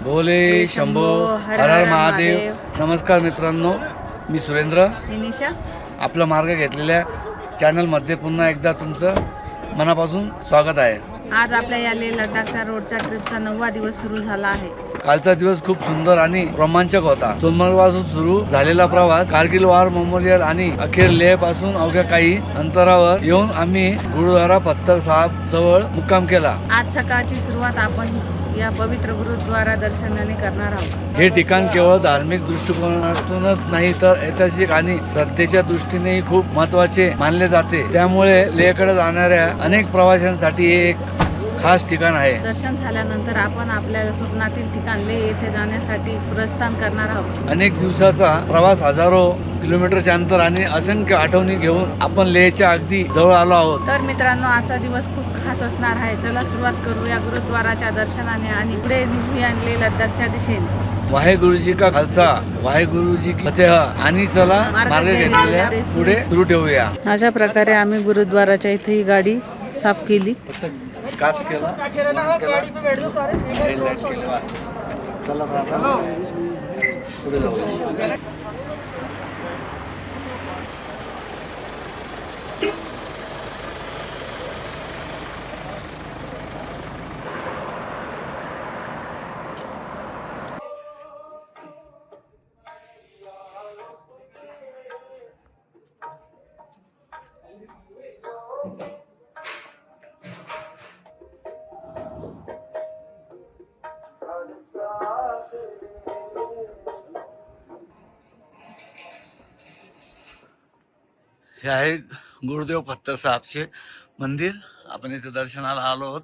बोले शंभो हर हर महादेव। नमस्कार मित्रांनो, मी सुरेंद्र निशा आपला मार्ग घेतलेल्या चॅनलमध्ये पुन्हा एकदा तुमचं मनापासून स्वागत आहे। आज आपल्या या लेह लडाखच्या रोडच्या ट्रिपचा 9वा दिवस सुरू झाला आहे। कालचा दिवस खूप सुंदर आणि रोमांचक होता। सोनमर्गपासून सुरू झालेला प्रवास कारगिल वॉर मेमोरियल आणि अखेर लेह पासून अवघ्या काही अंतरावर येऊन आम्ही गुरुद्वारा पत्थर साहब जवळ मुक्काम केला। आज सकाळची सुरुवात आपण या पवित्र गुरुद्वारा दर्शनाने करणार आहोत। हे ठिकाण केवळ धार्मिक दृष्टिकोनातूनच नाही तर ऐतिहासिक आणि श्रद्धेच्या दृष्टीनेही खूप महत्त्वाचे मानले जाते। त्यामुळे लेहकडे जाणाऱ्या अनेक प्रवाशांसाठी हे एक खास ठिकाण आहे। दर्शन झाल्यानंतर आपण आपल्या स्वप्नातील ठिकाण लेह येथे जाण्यासाठी प्रस्थान करणार आहोत। अनेक दिवसाचा प्रवास, हजारो किलोमीटरचे अंतर आणि असंख्य आठवणी घेऊन आपण लेहच्या अगदी जवळ आलो आहोत। तर मित्रांनो, आजचा दिवस खूप खास असणार आहे। चला सुरुवात करूया गुरुद्वाराच्या दर्शनाने आणि पुढे निघूया लेह लडाखच्या दिशेने। वाहेगुरुजी का खालसा, वाहेगुरुजी की फतेह। आणि चला मार्ग घेतलेल्या पुढे सुरू ठेवूया। अशा प्रकारे आम्ही गुरुद्वाराच्या इथे ही गाडी साफ केली। काच केला, हेडलाइट केले, बस चला आता पुढे जाऊया। हे आहे गुरुदेव पत्थर साहबचे मंदिर। आपण इथे दर्शनाला आलो आहोत।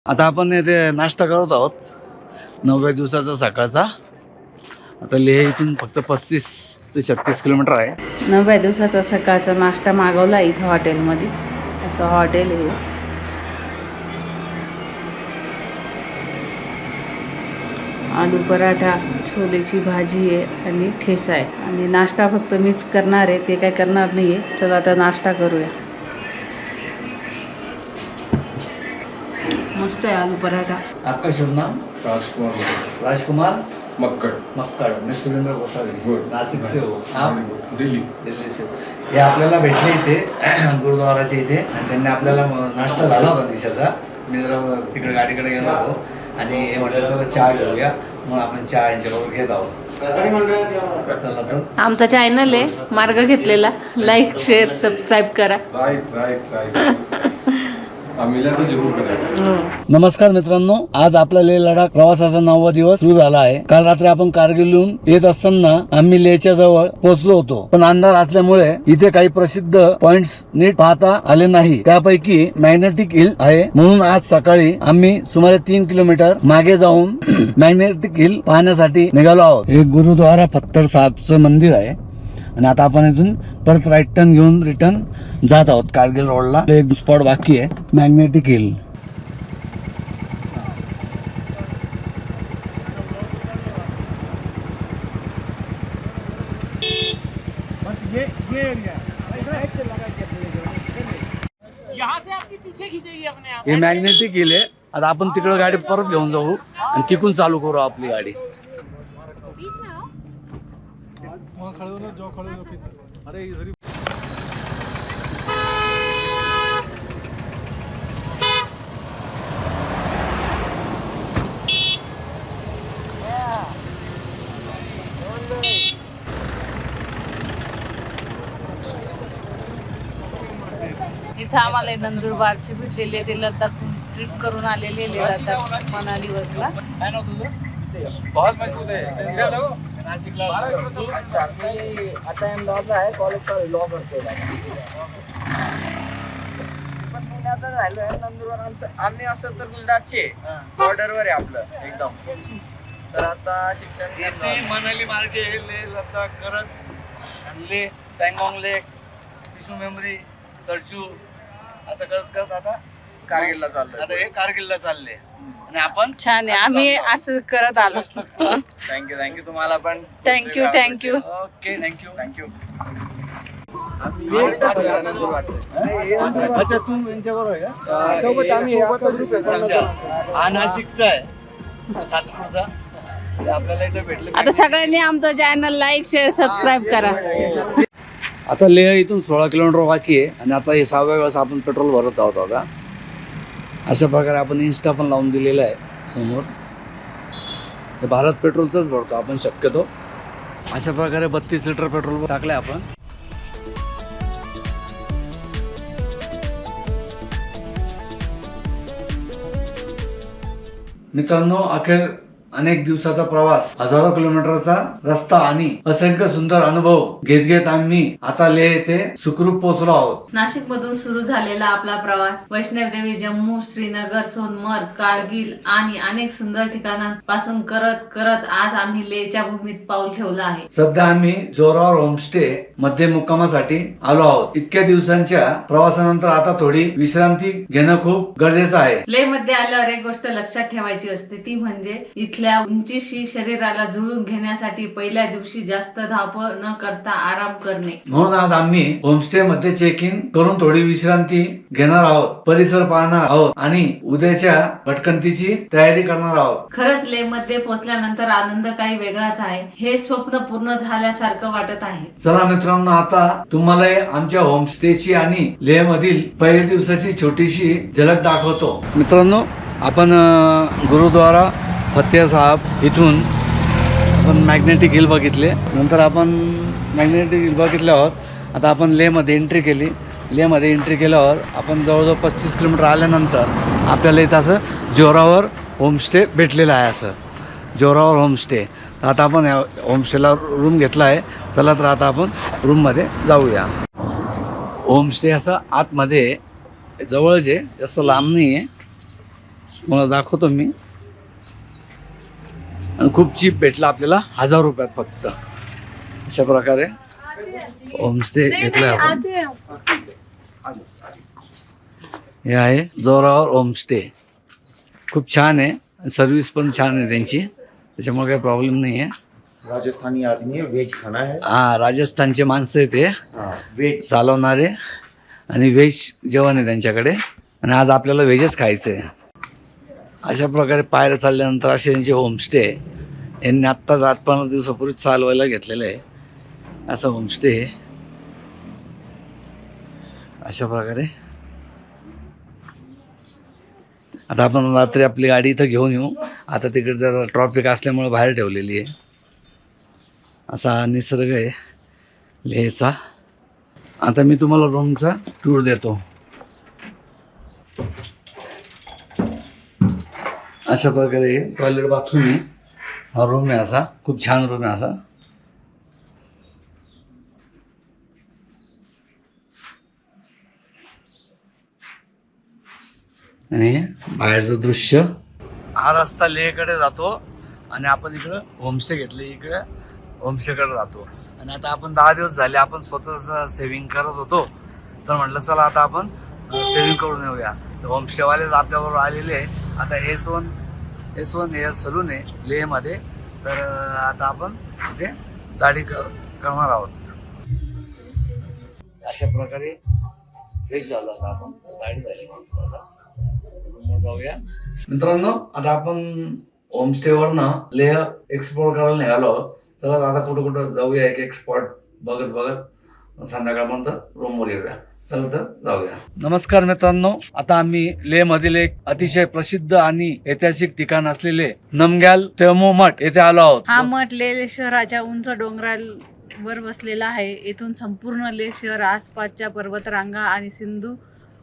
आता आपण इथे नाश्ता करत आहोत 9व्या दिवसाचा सकाळचा। आता लेह इथून फक्त 35 ते 36 किलोमीटर आहे। 9व्या दिवसाचा सकाळचा नाश्ता मागवला इथं हॉटेलमध्ये। असं हॉटेल आहे। आलू पराठा, छोलेची भाजी आहे आणि ठेचा आहे। आणि नाश्ता फक्त मीच करणार आहे, ते काय करणार नाही आहे। चला आता नाश्ता करूया। मस्त आहे आलू पराठा। आपका शुभ नाम? राजकुमार मक्कड़। मैं सुरेंद्र गोसावी, नासिक से हो। आप? दिल्ली से हो। हे आपल्याला भेटले इथे गुरुद्वाराच्या इथे आणि त्यांनी आपल्याला नाश्ता झाला होता दिवसाचा। मी जरा तिकडे गाडीकडे गेलो होतो आणि हे म्हटलं चला चहा घेऊया, मग आपण चहा यांच्याबरोबर घेत आहोत। चला तर आमचा चॅनल आहे मार्ग घेतलेला, लाईक शेअर सबस्क्राईब करा। नमस्कार मित्रांनो, आज आपला लेह लडाख प्रवासाचा 9वा दिवस सुरू झाला आहे। काल रात्री आपण कारगिलहून येत असताना आम्ही लेहच्या जवळ पोहोचलो होतो, पण अंधार असल्यामुळे इथे काही प्रसिद्ध पॉइंट्स नीट पाहता आले नाही। त्यापैकी मॅग्नेटिक हिल आहे, म्हणून आज सकाळी आम्ही सुमारे 3 किलोमीटर मागे जाऊन मॅग्नेटिक हिल पाहण्यासाठी निघालो आहोत। हे गुरुद्वारा पत्थर साहबचं मंदिर आहे आणि आता आपण इथून परत राईट टर्न घेऊन रिटर्न जात आहोत कारगिल रोडला। एक स्पॉट बाकी आहे, मॅग्नेटिक हिल। हे मॅग्नेटिक हिल आहे। आता आपण तिकडे गाडी परत घेऊन जाऊ आणि तिकून चालू करू आपली गाडी। इथं आम्हाला नंदुरबारचे भेटलेले, ते लडाख ट्रिप करून आलेले लडाख मनाली वरला। बहुत मजबूत है। नाशिकला अच्छा मी आता अहमदाबादला आहे कॉलेजचा लॉ करतोय पण पुण्यात राहिलो आहे नंदुरबार आम्ही असं तर गुजरातचे बॉर्डरवर आहे आपलं एकदम तर आता शिक्षण मनाली मार्गे लेह लद्दाख करत लेह पँगॉंग लेक विशू मेमरी सरचू असं करत करत आता कारगिलला चाललोय आता हे कारगिलला चालले आणि आपण छान आहे आम्ही असं करत आलो थँक्यू तुम्हाला पण थँक्यू ओके थँक्यू थँक्यू अच्छा तू यांच्याबरोबर आहे का सोबत आम्ही अच्छा हा नाशिकचा आहे सातपूरचा ते आपल्याला इथे भेटले आता सगळ्यांनी आमचं चॅनल लाईक शेअर सबस्क्राईब करा आता लेह इथून 16 किलोमीटर बाकी आहे आणि आता हे 6व्या वेळेस आपण पेट्रोल भरत आहोत आता अशा प्रकारे आपण इन्स्टा पण लावून दिलेला आहे समोर हे भारत पेट्रोलचंच भरतो आपण शक्यतो अशा प्रकारे 32 लिटर पेट्रोल टाकलंय आपण मित्रांनो अखेर अनेक दिवसाचा प्रवास हजारो किलोमीटरचा रस्ता आणि असंख्य सुंदर अनुभव घेत घेत आम्ही आता लेह येथे सुखरूप पोहोचलो आहोत. नाशिक मधून सुरू झालेला आपला प्रवास वैष्णवदेवी जम्मू श्रीनगर सोनमर्ग कारगिल आणि अनेक सुंदर ठिकाणांपासून करत करत आज आम्ही लेहच्या भूमीत पाऊल ठेवलं आहे. सध्या आम्ही जोरावर होमस्टे मध्ये मुक्कामासाठी आलो आहोत. इतक्या दिवसांच्या प्रवासानंतर आता थोडी विश्रांती घेणं खूप गरजेचं आहे. लेह मध्ये आल्यावर एक गोष्ट लक्षात ठेवायची असते ती म्हणजे इथल्या उंचीशी शरीराला जुळून घेण्यासाठी पहिल्या दिवशी जास्त धावपळ न करता आराम करणे. म्हणून आज आम्ही होमस्टे मध्ये चेक इन करून थोडी विश्रांती घेणार आहोत, परिसर पाहणार आहोत आणि उद्याच्या भटकंतीची तयारी करणार आहोत. खरंच लेह मध्ये पोहोचल्यानंतर आनंद काही वेगळाच आहे. हे स्वप्न पूर्ण झाल्यासारखं वाटत आहे. चला मित्रांनो आता तुम्हाला आमच्या होमस्टेची आणि लेह मधील पहिल्या दिवसाची छोटीशी झलक दाखवतो. मित्रांनो आपण गुरुद्वारा फतेह साहेब इथून आपण मॅग्नेटिक हिल बघितले, नंतर आपण मॅग्नेटिक हिल बघितल्यावर आता आपण लेहमध्ये एंट्री केली. लेहमध्ये एंट्री केल्यावर आपण जवळजवळ 35 किलोमीटर आल्यानंतर आपल्याला इथं असं जोरावर होमस्टे भेटलेलं आहे. असं जोरावर होमस्टे. तर आता आपण होमस्टेला रूम घेतला आहे. चला तर आता आपण रूममध्ये जाऊया. होमस्टे असं आतमध्ये जवळच आहे, जास्त लांब नाही आहे. मला दाखवतो मी. आणि खूप चीप भेटला आपल्याला 1000 रुपयात फक्त. अशा प्रकारे होमस्टे घेतलाय आपण. हे आहे जोरावर होमस्टे. खूप छान आहे, सर्विस पण छान आहे त्यांची, त्याच्यामुळे काही प्रॉब्लेम नाही आहे. राजस्थानी आदमी है, वेज खाना है. हा राजस्थानचे माणसं आहे ते वेज चालवणारे आणि व्हेज जेवण आहे त्यांच्याकडे आणि आज आपल्याला व्हेजच खायचं आहे. अशा प्रकारे पायऱ्या चालल्यानंतर असे त्यांचे होमस्टे यांनी आत्ताच 8-15 दिवसापूर्वी चालवायला घेतलेलं आहे. असं होमस्टे अशा प्रकारे. आता आपण रात्री आपली गाडी इथं घेऊन येऊ. आता तिकडे जरा ट्रॉफिक असल्यामुळे बाहेर ठेवलेली आहे. असा निसर्ग आहे लेहचा. आता मी तुम्हाला रूमचा टूर देतो. अशा प्रकारे टॉयलेट बाथरूम आहे. हा रूम आहे, असा खूप छान रूम आहे असा. आणि बाहेरचं दृश्य. हा रस्ता लेहकडे जातो आणि आपण इकडं होमस्टे घेतले, इकडे होमस्टेकडे जातो. आणि आता आपण 10 दिवस झाले आपण स्वतःच सेव्हिंग करत होतो, तर म्हटलं चला आता आपण सेव्हिंग करून येऊया. होमस्टेवाले आपल्याबरोबर आलेले आहे. आता S1 हे सलून आहे लेहमध्ये. तर आता आपण तिथे दाढी करणार आहोत. अशा प्रकारे फ्रेश झालो आता आपण, दाढी झाली मस्त. आता रूमवर जाऊया. मित्रांनो आता आपण होमस्टेवरनं लेह एक्सप्लोर करायला निघालो आहोत. चला आता कुठं कुठं जाऊया, एक स्पॉट बघत संध्याकाळपर्यंत रूमवर येऊया. चला तर जाऊया. नमस्कार मित्रांनो, आता आम्ही लेह मधील एक अतिशय प्रसिद्ध आणि ऐतिहासिक ठिकाण असलेले नमग्याल तेमो मठ येथे आलो आहोत. हा मठ लेह शहराच्या उंच डोंगरावर बसलेला आहे. येथून संपूर्ण लेह शहर, आसपासच्या पर्वतरांगा आणि सिंधू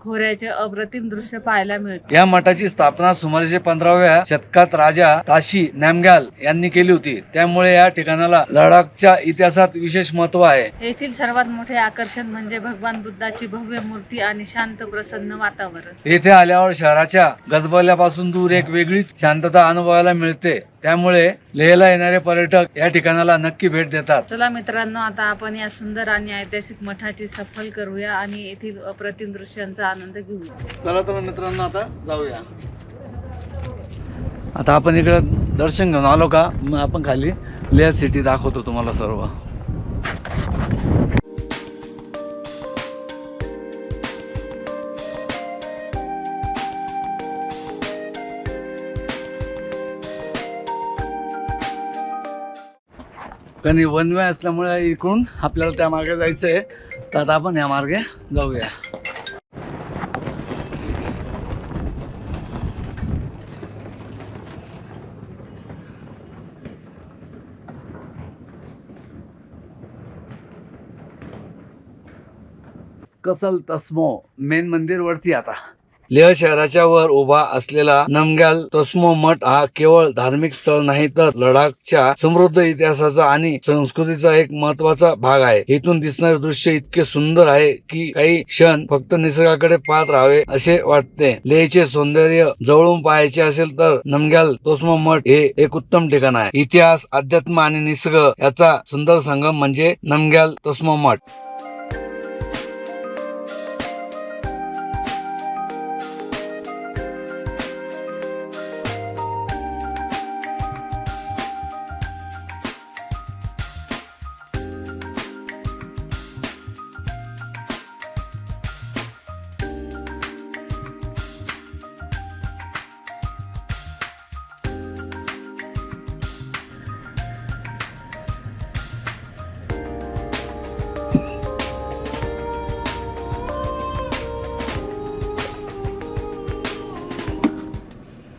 खोऱ्याचे अप्रतिम दृश्य पाहायला मिळते. या मठाची स्थापना सुमारे 15व्या शतकात राजा ताशी नामग्याल यांनी केली होती. त्यामुळे या ठिकाणाला लडाखच्या इतिहासात विशेष महत्व आहे. येथील सर्वात मोठे आकर्षण म्हणजे भगवान बुद्धाची भव्य मूर्ती आणि शांत प्रसन्न वातावरण. येथे आल्यावर शहराच्या गजबजल्यापासून दूर एक वेगळीच शांतता अनुभवायला मिळते. त्यामुळे लेहला येणारे पर्यटक या ठिकाणाला नक्की भेट देतात. चला मित्रांनो, आता आपण या सुंदर आणि ऐतिहासिक मठाची सफल करूया आणि येथील अप्रतिम दृश्यांचा आनंद घेऊया. चला तर मित्रांनो, आता जाऊया. आता आपण इकडे दर्शन घेऊन आलो का, मग आपण खाली लेह सिटी दाखवतो तुम्हाला सर्व. कारण वन वे असल्यामुळे इकडून आपल्याला त्या मार्गे जायचंय, तर आता आपण या मार्गे जाऊया. कसल तस्मो मेन मंदिर वरती. आता लेह शहराच्या वर उभा असलेला नमग्याल तस्मो मठ हा केवळ धार्मिक स्थळ नाही, तर लडाखच्या समृद्ध इतिहासाचा आणि संस्कृतीचा एक महत्वाचा भाग आहे. इथून दिसणारे दृश्य इतके सुंदर आहे की काही क्षण फक्त निसर्गाकडे पाहत राहावे असे वाटते. लेहचे सौंदर्य जवळून पाहायचे असेल तर नमग्याल तस्मो मठ हे एक उत्तम ठिकाण आहे. इतिहास, अध्यात्म आणि निसर्ग याचा सुंदर संगम म्हणजे नमग्याल तस्मो मठ.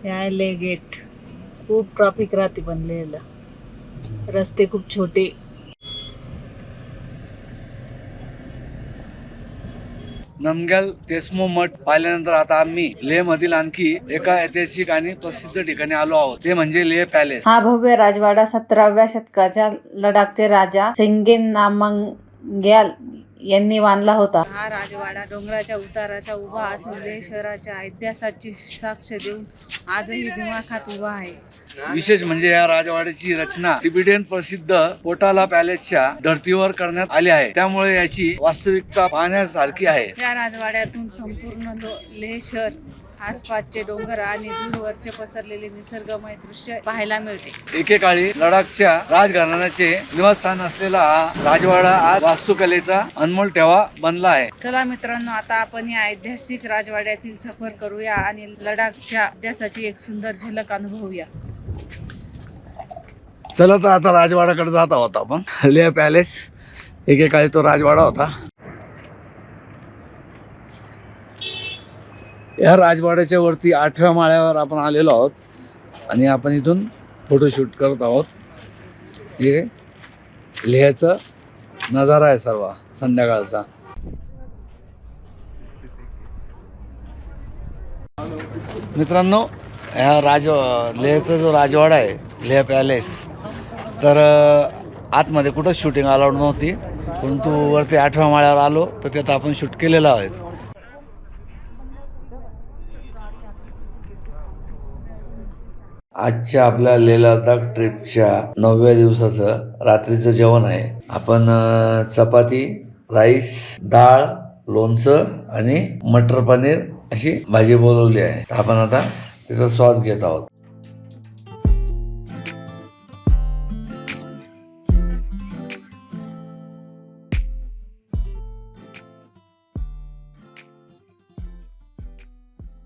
या ले गेट खूप ट्रॅफिक राहते पण लेहला. रस्ते खूप छोटे. नमग्याल तस्मो मठ पाहिल्यानंतर आता आम्ही लेह मधील आणखी एका ऐतिहासिक आणि प्रसिद्ध ठिकाणी आलो आहोत, ते म्हणजे लेह पॅलेस. हा भव्य राजवाडा 17व्या शतकाच्या लडाखचे राजा सेंगेन नामग्याल यांनी बांधला होता. हा राजवाडा डोंगराच्या उताराच्या उभा असून लेह शहराच्या इतिहासाची साक्ष देऊन आजही दिमाखात उभा आहे. विशेष म्हणजे या राजवाड्याची रचना तिबेटियन प्रसिद्ध पोटाला पॅलेसच्या धर्तीवर करण्यात आली आहे. त्यामुळे याची वास्तविकता पाहण्यासारखी आहे. या राजवाड्यातून संपूर्ण लेह शहर, आसपासचे डोंगर आणि दूरवरचे पसरलेले निसर्गमय दृश्य पाहायला मिळते. एकेकाळी लडाखच्या राजघराण्याचे निवासस्थान असलेला हा राजवाडा आज वास्तुकलेचा अनमोल ठेवा बनला आहे. चला मित्रांनो, आता आपण या ऐतिहासिक राजवाड्यातील सफर करूया आणि लडाखच्या इतिहासाची एक सुंदर झलक अनुभवूया. चला तर आता राजवाड्याकडे जात आहोत आपण. लेह पॅलेस एकेकाळी तो राजवाडा होता. या राजवाड्याच्या वरती 8व्या माळ्यावर आपण आलेलो आहोत आणि आपण इथून फोटोशूट करत आहोत. हे लेहचा नजारा आहे सर्व संध्याकाळचा. मित्रांनो, ह्या लेहचा जो राजवाडा आहे लेह पॅलेस, तर आतमध्ये कुठंच शूटिंग अलाउड नव्हती, परंतु वरती 8व्या माळ्यावर आलो तर त्यात आपण शूट केलेलं आहे. आजच्या आपल्या लेह लडाख ट्रिपच्या 9व्या दिवसाचं रात्रीचं जेवण आहे. आपण चपाती, राईस, डाळ, लोणचं आणि मटर पनीर अशी भाजी बोलवली आहे. आपण आता त्याचा स्वाद घेत आहोत.